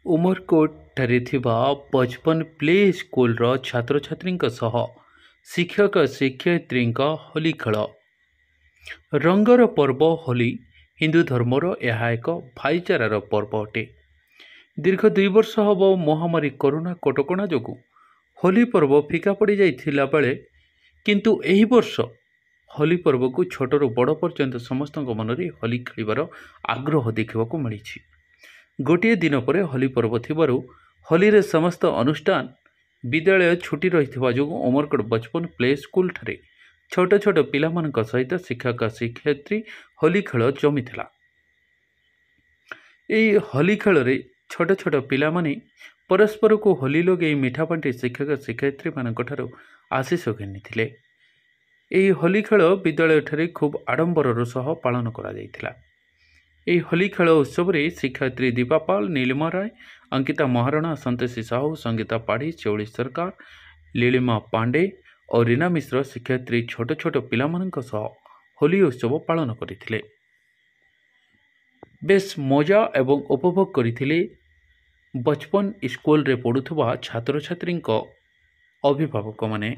उमरकोट बचपन play school छात्र छात्री शिक्षक शिक्षयित्री होली खेल रंगर पर्व होली हिंदू धर्मर यह एक भाईचारार पर्व अटे। दीर्घ 2 वर्ष हम महामारी कोरोना कटकणा जो होली पर्व फिका पड़ जाइथिला बेले किंतु एही वर्ष होली पर्व को छोटू बड़ पर्यंत समस्त मन में होली खेलिबार आग्रह देखा मिली। गोटे दिन पर होली पर्व थिबारु होली रे समस्त अनुष्ठान विद्यालय छुट्टी रही जो उमरकोट बचपन प्ले स्कूल ठारे छोट छोट पिला सहित शिक्षक शिक्षयित्री होली खेल जमीला। यही होली खेल रे छोट छोट पिला परस्पर को होली लगे मिठा बांटी शिक्षक शिक्षयित्री मान आशीष घिनी। यही होली खेल विद्यालय ठारे खूब आडंबर सह पालन करा जायथिला। यह होली खेल उत्सव में शिक्षयित्री दीपा पाल, नीलिमा राय, अंकिता महाराणा, संतोषी साहू, संगीता पाढ़ी, चौड़ी सरकार, लीलिमा पांडे और रीना मिश्र शिक्षयित्री छोट छोट पिला होली उत्सव पालन करथिले। बेस मजा एवं उपभोग करथिले बचपन स्कूल रे पढ़ुथबा छात्र छात्री अभिभावक माने।